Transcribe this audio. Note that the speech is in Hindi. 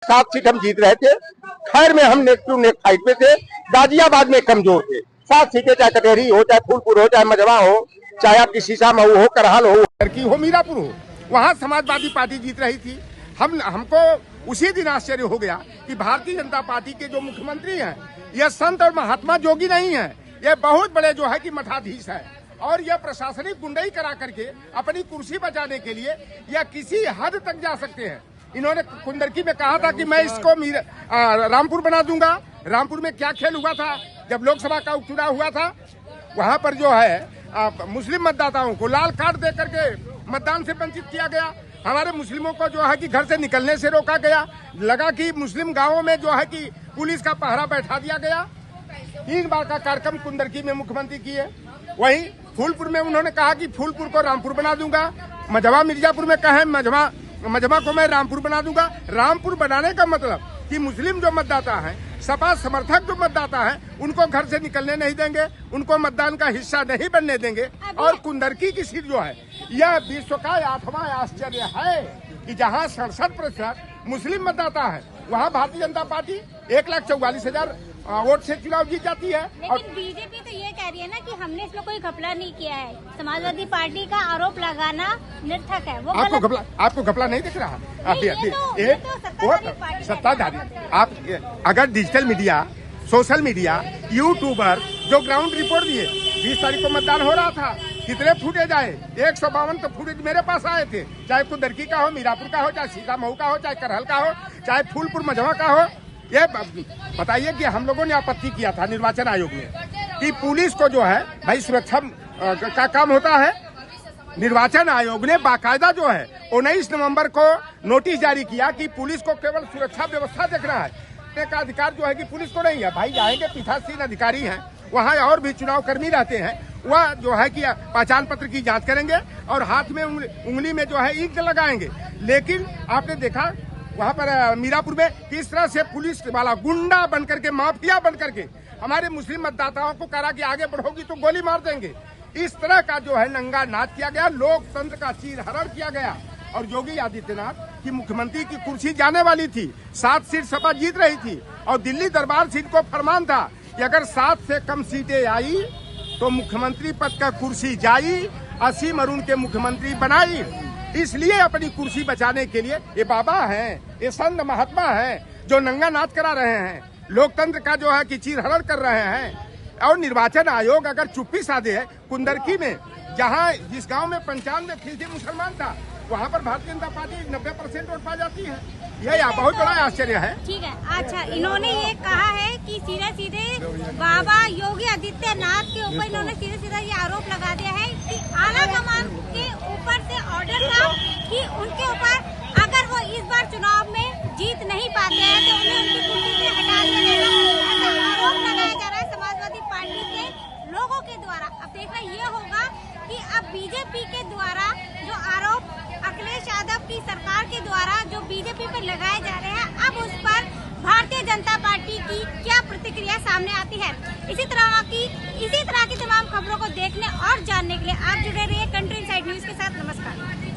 7 सीट हम जीत रहे थे। खैर में हम नेक टू नेक फाइट पे थे। गाजियाबाद में कमजोर थे। 7 सीटें चाहे कटेरी हो, चाहे फूलपुर हो, चाहे मझवा हो, चाहे आपकी शीशा मऊ हो, करहाल हो, लड़की हो, मीरापुर हो, वहाँ समाजवादी पार्टी जीत रही थी। हमको उसी दिन आश्चर्य हो गया कि भारतीय जनता पार्टी के जो मुख्यमंत्री हैं ये संत और महात्मा जोगी नहीं है, ये बहुत बड़े जो है कि मठाधीश है और यह प्रशासनिक गुंडाई करा करके अपनी कुर्सी बचाने के लिए या किसी हद तक जा सकते हैं। इन्होंने कुंदरकी में कहा था कि मैं इसको रामपुर बना दूंगा। रामपुर में क्या खेल हुआ था जब लोकसभा का उपचुनाव हुआ था, वहां पर जो है मुस्लिम मतदाताओं को लाल कार्ड दे करके मतदान से वंचित किया गया। हमारे मुस्लिमों को जो है कि घर से निकलने से रोका गया। लगा कि मुस्लिम गांवों में जो है कि पुलिस का पहरा बैठा दिया गया। 3 बार का कार्यक्रम कुंदरकी में मुख्यमंत्री किए। वहीं फूलपुर में उन्होंने कहा कि फूलपुर को रामपुर बना दूंगा। मझवा मिर्जापुर में कहे मझवा को मैं रामपुर बना दूंगा। रामपुर बनाने का मतलब कि मुस्लिम जो मतदाता हैं, सपा समर्थक जो मतदाता हैं, उनको घर से निकलने नहीं देंगे, उनको मतदान का हिस्सा नहीं बनने देंगे। और कुंदरकी की सीट जो है यह विश्व का 8वां आश्चर्य है कि जहां 67% मुस्लिम मतदाता है, वहां भारतीय जनता पार्टी 1,44,000 वोट से चुनाव जीत जाती है। लेकिन बीजेपी तो ये कह रही है ना कि हमने इसमें कोई घपला नहीं किया है। समाजवादी पार्टी का आरोप लगाना निर्थक है। वो आपको घपला नहीं दिख रहा? सत्ताधारी आप अगर digital media, social media, YouTuber जो ग्राउंड रिपोर्ट दिए, 20 तारीख को मतदान हो रहा था, कितने फुटेज आए? 152 तो फुटेज मेरे पास आए थे, चाहे कुंदरकी का हो, मीरापुर का हो, चाहे सीता मऊ का हो, चाहे करहल का हो, चाहे फूलपुर मझवा का हो। ये बताइए कि हम लोगों ने आपत्ति किया था निर्वाचन आयोग में कि पुलिस को जो है भाई सुरक्षा का काम होता है। निर्वाचन आयोग ने बाकायदा जो है 19 नवंबर को नोटिस जारी किया कि पुलिस को केवल सुरक्षा व्यवस्था देखना है, का अधिकार जो है कि पुलिस को नहीं है। भाई जाएंगे, पीठासीन अधिकारी हैं वहाँ और भी चुनाव कर्मी रहते हैं, वह जो है कि पहचान पत्र की जांच करेंगे और हाथ में उंगली में जो है इंक लगाएंगे। लेकिन आपने देखा वहाँ पर मीरापुर में किस तरह से पुलिस वाला गुंडा बनकर के, माफिया बनकर के हमारे मुस्लिम मतदाताओं को करा कि आगे बढ़ोगी तो गोली मार देंगे। इस तरह का जो है नंगा नाच किया गया, लोकतंत्र का चीरहरण किया गया। और योगी आदित्यनाथ की मुख्यमंत्री की कुर्सी जाने वाली थी, 7 सीट सपा जीत रही थी और दिल्ली दरबार सीट को फरमान था कि अगर 7 से कम सीटें आई तो मुख्यमंत्री पद का कुर्सी जाई, असीम अरुण के मुख्यमंत्री बनाई। इसलिए अपनी कुर्सी बचाने के लिए ये बाबा हैं, ये संत महात्मा हैं जो नंगा नाच करा रहे हैं, लोकतंत्र का जो है कि चीरहरण कर रहे हैं। और निर्वाचन आयोग अगर चुप्पी साधे है, कुंदरकी में जहां जिस गांव में 95% मुसलमान था, वहां पर भारतीय जनता पार्टी 90% वोट पा जाती है। यह बहुत बड़ा आश्चर्य है। ठीक है, अच्छा इन्होंने ये कहा है कि सीधे बाबा योगी आदित्यनाथ के ऊपर इन्होंने सीधे ये आरोप लगा दिया है कि आला कमान के ऊपर से ऑर्डर था कि उनके ऊपर अगर वो इस बार चुनाव में जीत नहीं पाते हैं तो उन्हें उनकी कुर्सी से हटा दिया जाएगा। ऐसा आरोप लगाया जा रहा है समाजवादी पार्टी के लोगों के द्वारा। अब देखना ये होगा कि अब बीजेपी के द्वारा जो आरोप अखिलेश यादव की सरकार के द्वारा जो बीजेपी पर लगाए जा रहे हैं, अब उस पर भारतीय जनता पार्टी की क्या प्रतिक्रिया सामने आती है। इसी तरह की तमाम खबरों को देखने और जानने के लिए आप जुड़े रहिए कंट्री इनसाइड न्यूज के साथ। नमस्कार।